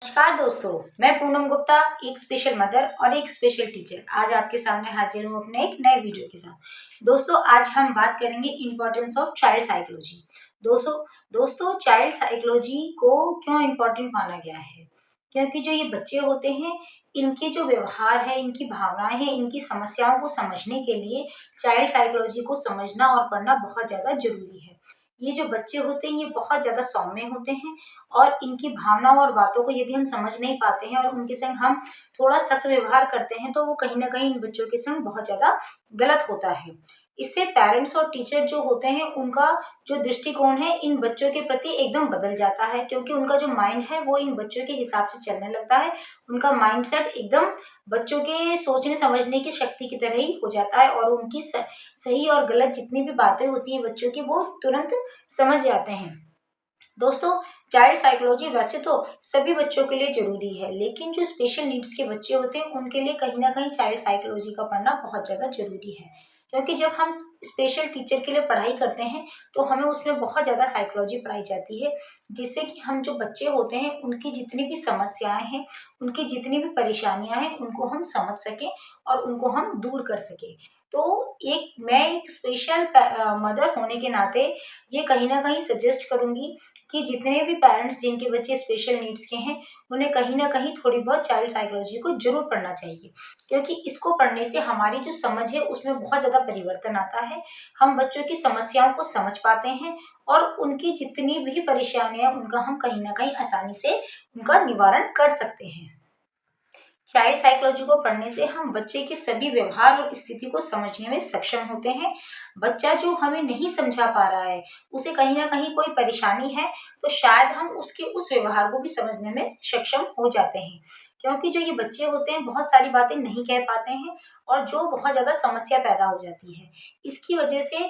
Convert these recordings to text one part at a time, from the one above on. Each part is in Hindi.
नमस्कार दोस्तों, मैं पूनम गुप्ता, एक स्पेशल मदर और एक स्पेशल टीचर आज आपके सामने हाजिर हूँ अपने एक नए वीडियो के साथ। दोस्तों, आज हम बात करेंगे इम्पोर्टेंस ऑफ चाइल्ड साइकोलॉजी। दोस्तों दोस्तों चाइल्ड साइकोलॉजी को क्यों इम्पोर्टेंट माना गया है? क्योंकि जो ये बच्चे होते हैं, इनके जो व्यवहार है, इनकी भावनाएं हैं, इनकी समस्याओं को समझने के लिए चाइल्ड साइकोलॉजी को समझना और पढ़ना बहुत ज़्यादा जरूरी है। ये जो बच्चे होते हैं, ये बहुत ज़्यादा सौम्य होते हैं और इनकी भावनाओं और बातों को यदि हम समझ नहीं पाते हैं और उनके संग हम थोड़ा सख्त व्यवहार करते हैं, तो वो कहीं न कहीं इन बच्चों के संग बहुत ज़्यादा गलत होता है। इससे पेरेंट्स और टीचर जो होते हैं, उनका जो दृष्टिकोण है इन बच्चों के प्रति एकदम बदल जाता है, क्योंकि उनका जो माइंड है वो इन बच्चों के हिसाब से चलने लगता है। उनका माइंडसेट एकदम बच्चों के सोचने समझने की शक्ति की तरह ही हो जाता है और उनकी सही और गलत जितनी भी बातें होती हैं बच्चों की, वो तुरंत समझ जाते हैं। दोस्तों, चाइल्ड साइकोलॉजी वैसे तो सभी बच्चों के लिए ज़रूरी है, लेकिन जो स्पेशल नीड्स के बच्चे होते हैं, उनके लिए कहीं न कहीं चाइल्ड साइकोलॉजी का पढ़ना बहुत ज़्यादा ज़रूरी है। क्योंकि जब हम स्पेशल टीचर के लिए पढ़ाई करते हैं, तो हमें उसमें बहुत ज़्यादा साइकोलॉजी पढ़ाई जाती है, जिससे कि हम जो बच्चे होते हैं, उनकी जितनी भी समस्याएँ हैं, उनकी जितनी भी परेशानियाँ हैं, उनको हम समझ सकें और उनको हम दूर कर सकें। तो मैं एक स्पेशल मदर होने के नाते ये कहीं न कहीं सजेस्ट करूँगी कि जितने भी पेरेंट्स जिनके बच्चे स्पेशल नीड्स के हैं, उन्हें कहीं न कहीं थोड़ी बहुत चाइल्ड साइकोलॉजी को ज़रूर पढ़ना चाहिए। क्योंकि इसको पढ़ने से हमारी जो समझ है उसमें बहुत ज़्यादा परिवर्तन आता है। हम बच्चों की समस्याओं को समझ पाते हैं और उनकी जितनी भी परेशानियाँ हैं, उनका हम कहीं न कहीं आसानी से उनका निवारण कर सकते हैं। चाइल्ड साइकोलॉजी को पढ़ने से हम बच्चे के सभी व्यवहार और स्थिति को समझने में सक्षम होते हैं। बच्चा जो हमें नहीं समझा पा रहा है, उसे कहीं न कहीं कोई परेशानी है, तो शायद हम उसके उस व्यवहार को भी समझने में सक्षम हो जाते हैं। क्योंकि जो ये बच्चे होते हैं, बहुत सारी बातें नहीं कह पाते हैं और जो बहुत ज़्यादा समस्या पैदा हो जाती है। इसकी वजह से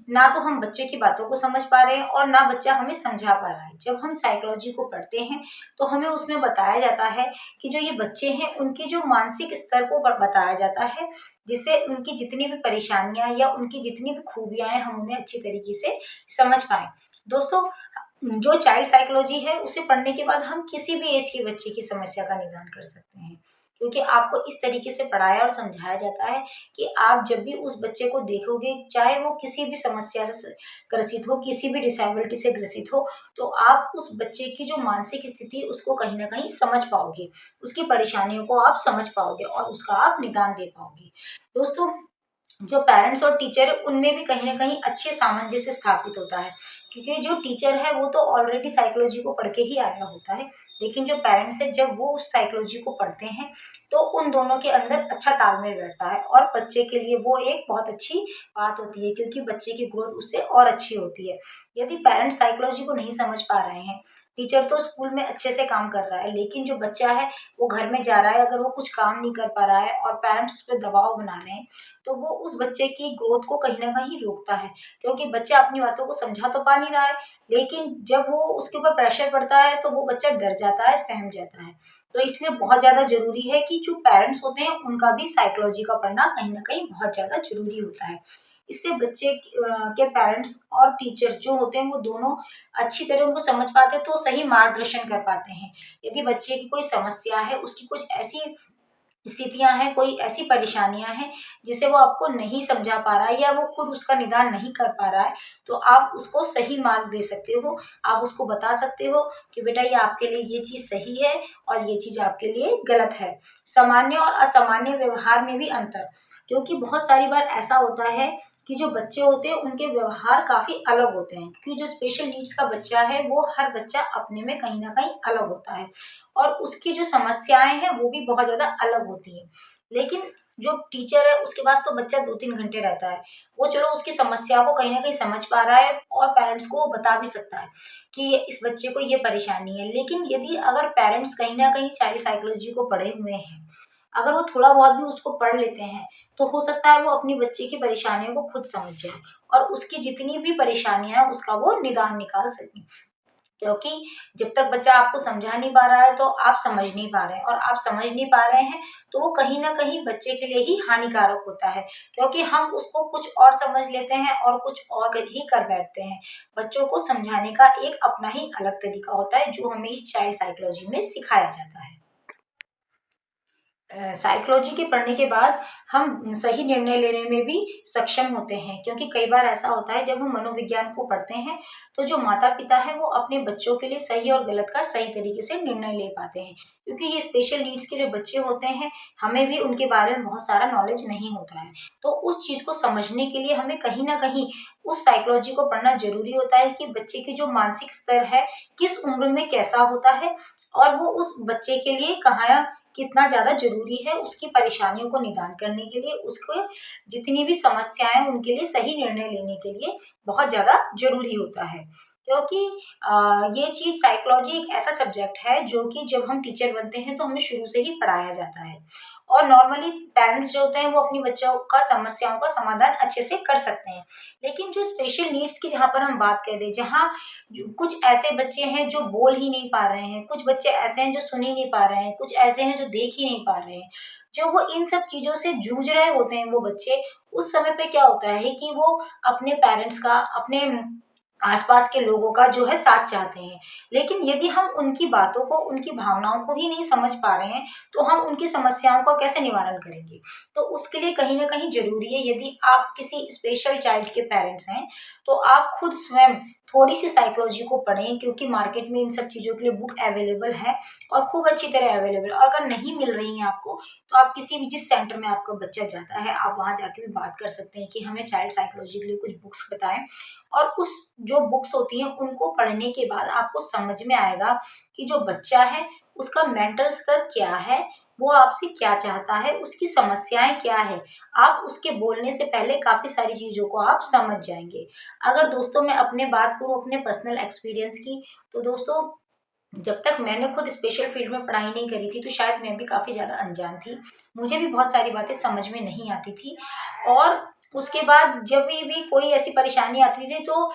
ना तो हम बच्चे की बातों को समझ पा रहे हैं और ना बच्चा हमें समझा पा रहा है। जब हम साइकोलॉजी को पढ़ते हैं, तो हमें उसमें बताया जाता है कि जो ये बच्चे हैं, उनकी जो मानसिक स्तर को बताया जाता है, जिससे उनकी जितनी भी परेशानियाँ या उनकी जितनी भी खूबियाँ हैं, हम उन्हें अच्छी तरीके से समझ पाएँ। दोस्तों, जो चाइल्ड साइकोलॉजी है, उसे पढ़ने के बाद हम किसी भी एज के बच्चे की समस्या का निदान कर सकते हैं। क्योंकि आपको इस तरीके से पढ़ाया और समझाया जाता है कि आप जब भी उस बच्चे को देखोगे, चाहे वो किसी भी समस्या से ग्रसित हो, किसी भी डिसेबिलिटी से ग्रसित हो, तो आप उस बच्चे की जो मानसिक स्थिति है, उसको कहीं न कहीं समझ पाओगे। उसकी परेशानियों को आप समझ पाओगे और उसका आप निदान दे पाओगे। दोस्तों, जो पेरेंट्स और टीचर है, उनमें भी कहीं न कहीं अच्छे सामंजस्य स्थापित होता है। क्योंकि जो टीचर है, वो तो ऑलरेडी साइकोलॉजी को पढ़ के ही आया होता है, लेकिन जो पेरेंट्स है, जब वो उस साइकोलॉजी को पढ़ते हैं, तो उन दोनों के अंदर अच्छा तालमेल बैठता है और बच्चे के लिए वो एक बहुत अच्छी बात होती है, क्योंकि बच्चे की ग्रोथ उससे और अच्छी होती है। यदि पेरेंट्स साइकोलॉजी को नहीं समझ पा रहे हैं, टीचर तो स्कूल में अच्छे से काम कर रहा है, लेकिन जो बच्चा है, वो घर में जा रहा है, अगर वो कुछ काम नहीं कर पा रहा है और पेरेंट्स उस पे दबाव बना रहे हैं, तो वो उस बच्चे की ग्रोथ को कहीं न कहीं रोकता है। क्योंकि बच्चा अपनी बातों को समझा तो पा नहीं रहा है, लेकिन जब वो उसके ऊपर प्रेशर पड़ता है, तो वो बच्चा डर जाता है, सहम जाता है। तो इसलिए बहुत ज़्यादा ज़रूरी है कि जो पेरेंट्स होते हैं, उनका भी साइकोलॉजी का पढ़ना कहीं न कहीं बहुत ज़्यादा ज़रूरी होता है। इससे बच्चे के पेरेंट्स और टीचर्स जो होते हैं, वो दोनों अच्छी तरह उनको समझ पाते हैं, तो सही मार्गदर्शन कर पाते हैं। यदि बच्चे की कोई समस्या है, उसकी कुछ ऐसी स्थितियाँ हैं, कोई ऐसी परेशानियाँ हैं, जिसे वो आपको नहीं समझा पा रहा है या वो खुद उसका निदान नहीं कर पा रहा है, तो आप उसको सही मार्ग दे सकते हो। आप उसको बता सकते हो कि बेटा, ये आपके लिए ये चीज़ सही है और ये चीज़ आपके लिए गलत है। सामान्य और असामान्य व्यवहार में भी अंतर, क्योंकि बहुत सारी बार ऐसा होता है कि जो बच्चे होते हैं, उनके व्यवहार काफ़ी अलग होते हैं, क्योंकि जो स्पेशल नीड्स का बच्चा है, वो हर बच्चा अपने में कहीं न कहीं अलग होता है और उसकी जो समस्याएँ हैं, वो भी बहुत ज़्यादा अलग होती हैं। लेकिन जो टीचर है, उसके पास तो बच्चा 2-3 घंटे रहता है। वो चलो उसकी समस्या को कहीं न कहीं समझ पा रहा है और पेरेंट्स को वो बता भी सकता है कि इस बच्चे को ये परेशानी है। लेकिन यदि अगर पेरेंट्स कहीं न कहीं चाइल्ड साइकोलॉजी को पढ़े हुए हैं, अगर वो थोड़ा बहुत भी उसको पढ़ लेते हैं, तो हो सकता है वो अपनी बच्चे की परेशानियों को खुद समझ जाए और उसकी जितनी भी परेशानियाँ हैं, उसका वो निदान निकाल सकें। क्योंकि जब तक बच्चा आपको समझा नहीं पा रहा है तो आप समझ नहीं पा रहे हैं, और आप समझ नहीं पा रहे हैं तो वो कहीं ना कहीं बच्चे के लिए ही हानिकारक होता है, क्योंकि हम उसको कुछ और समझ लेते हैं और कुछ और ही कर बैठते हैं। बच्चों को समझाने का एक अपना ही अलग तरीका होता है जो हमें इस चाइल्ड साइकोलॉजी में सिखाया जाता है। साइकोलॉजी के पढ़ने के बाद हम सही निर्णय लेने में भी सक्षम होते हैं, क्योंकि कई बार ऐसा होता है जब हम मनोविज्ञान को पढ़ते हैं तो जो माता पिता है वो अपने बच्चों के लिए सही और गलत का सही तरीके से निर्णय ले पाते हैं, क्योंकि ये स्पेशल नीड्स के जो बच्चे होते हैं हमें भी उनके बारे में बहुत सारा नॉलेज नहीं होता है। तो उस चीज़ को समझने के लिए हमें कहीं ना कहीं उस साइकोलॉजी को पढ़ना जरूरी होता है कि बच्चे की जो मानसिक स्तर है किस उम्र में कैसा होता है, और वो उस बच्चे के लिए कहाँ कितना ज़्यादा ज़रूरी है उसकी परेशानियों को निदान करने के लिए, उसको जितनी भी समस्याएँ उनके लिए सही निर्णय लेने के लिए बहुत ज़्यादा ज़रूरी होता है। क्योंकि ये चीज़ साइकोलॉजी एक ऐसा सब्जेक्ट है जो कि जब हम टीचर बनते हैं तो हमें शुरू से ही पढ़ाया जाता है, और नॉर्मली पेरेंट्स जो होते हैं वो अपनी बच्चों का समस्याओं का समाधान अच्छे से कर सकते हैं। लेकिन जो स्पेशल नीड्स की जहाँ पर हम बात कर रहे हैं, जहाँ कुछ ऐसे बच्चे हैं जो बोल ही नहीं पा रहे हैं, कुछ बच्चे ऐसे हैं जो सुन ही नहीं पा रहे हैं, कुछ ऐसे हैं जो देख ही नहीं पा रहे हैं, जो वो इन सब चीज़ों से जूझ रहे होते हैं वो बच्चे, उस समय पे क्या होता है कि वो अपने पेरेंट्स का, अपने आसपास के लोगों का जो है साथ चाहते हैं। लेकिन यदि हम उनकी बातों को, उनकी भावनाओं को ही नहीं समझ पा रहे हैं, तो हम उनकी समस्याओं का कैसे निवारण करेंगे? तो उसके लिए कहीं न कहीं ज़रूरी है, यदि आप किसी स्पेशल चाइल्ड के पेरेंट्स हैं, तो आप खुद स्वयं थोड़ी-सी साइकोलॉजी को पढ़ें, क्योंकि मार्केट में इन सब चीज़ों के लिए बुक अवेलेबल है और खूब अच्छी तरह अवेलेबल है, और अगर नहीं मिल रही हैं आपको, तो आप किसी भी जिस सेंटर में आपका बच्चा जाता है, आप वहाँ जाके भी बात कर सकते हैं कि हमें चाइल्ड साइकोलॉजी के लिए कुछ बुक्स बताएँ। और उस जो बुक्स होती हैं उनको पढ़ने के बाद आपको समझ में आएगा कि जो बच्चा है उसका मेंटल स्तर क्या है, वो आपसे क्या चाहता है, उसकी समस्याएँ क्या है। आप उसके बोलने से पहले काफ़ी सारी चीज़ों को आप समझ जाएँगे। अगर दोस्तों मैं अपने बात करूँ अपने पर्सनल एक्सपीरियंस की, तो दोस्तों जब तक मैंने खुद स्पेशल फील्ड में पढ़ाई नहीं करी थी, तो शायद मैं भी काफ़ी ज़्यादा अनजान थी। मुझे भी बहुत सारी बातें समझ में नहीं आती थी, और उसके बाद जब भी कोई ऐसी परेशानी आती थी तो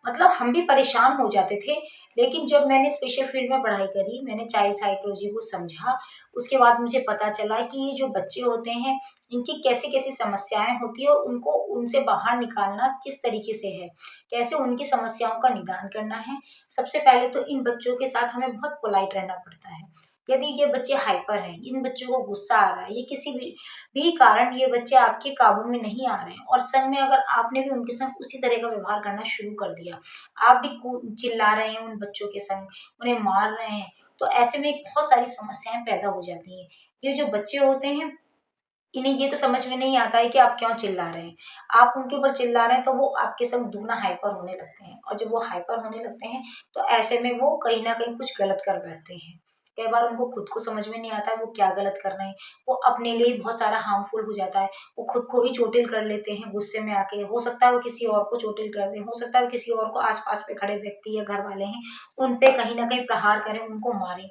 मतलब हम भी परेशान हो जाते थे। लेकिन जब मैंने स्पेशल फील्ड में पढ़ाई करी, मैंने चाइल्ड साइकोलॉजी को समझा, उसके बाद मुझे पता चला कि ये जो बच्चे होते हैं, इनकी कैसी-कैसी समस्याएँ होती हैं और उनको उनसे बाहर निकालना किस तरीके से है, कैसे उनकी समस्याओं का निदान करना है। सबसे पहले तो इन बच्चों के साथ हमें बहुत पोलाइट रहना पड़ता है। यदि ये बच्चे हाइपर हैं, इन बच्चों को गुस्सा आ रहा है, ये किसी भी कारण ये बच्चे आपके काबू में नहीं आ रहे हैं, और संग में अगर आपने भी उनके संग उसी तरह का व्यवहार करना शुरू कर दिया, आप भी चिल्ला रहे हैं उन बच्चों के संग, उन्हें मार रहे हैं, तो ऐसे में बहुत सारी समस्याएं पैदा हो जाती हैं। ये जो बच्चे होते हैं, इन्हें ये तो समझ में नहीं आता है कि आप क्यों चिल्ला रहे हैं। आप उनके ऊपर चिल्ला रहे हैं तो वो आपके संग दुगना हाइपर होने लगते हैं, और जब वो हाइपर होने लगते हैं तो ऐसे में वो कहीं न कहीं कुछ गलत कर बैठते हैं। कई बार उनको खुद को समझ में नहीं आता है वो क्या गलत कर रहे हैं। वो अपने लिए बहुत सारा हार्मफुल हो जाता है। वो खुद को ही चोटिल कर लेते हैं गुस्से में आके। हो सकता है वो किसी और को चोटिल कर दें, हो सकता है वो किसी और को आस-पास में खड़े व्यक्ति या घर वाले हैं, उन पे कहीं न कहीं प्रहार करें, उनको मारें।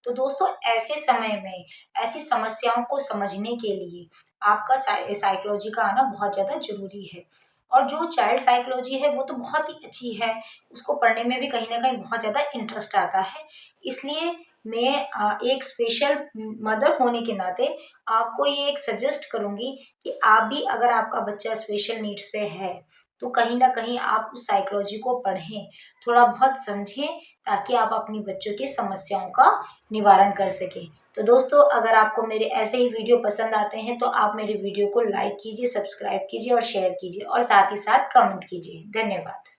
तो दोस्तों ऐसे समय में ऐसी समस्याओं को समझने के लिए आपका साइकोलॉजी का आना बहुत ज़्यादा ज़रूरी है। और जो चाइल्ड साइकोलॉजी है वो तो बहुत ही अच्छी है, उसको पढ़ने में भी कहीं न कहीं बहुत ज़्यादा इंटरेस्ट आता है। इसलिए मैं एक स्पेशल मदर होने के नाते आपको ये एक सजेस्ट करूँगी कि आप भी अगर आपका बच्चा स्पेशल नीड्स से है, तो कहीं न कहीं आप उस साइकोलॉजी को पढ़ें, थोड़ा बहुत समझें, ताकि आप अपनी बच्चों की समस्याओं का निवारण कर सकें। तो दोस्तों अगर आपको मेरे ऐसे ही वीडियो पसंद आते हैं तो आप मेरे वीडियो को लाइक कीजिए, सब्सक्राइब कीजिए और शेयर कीजिए, और साथ ही साथ कमेंट कीजिए। धन्यवाद।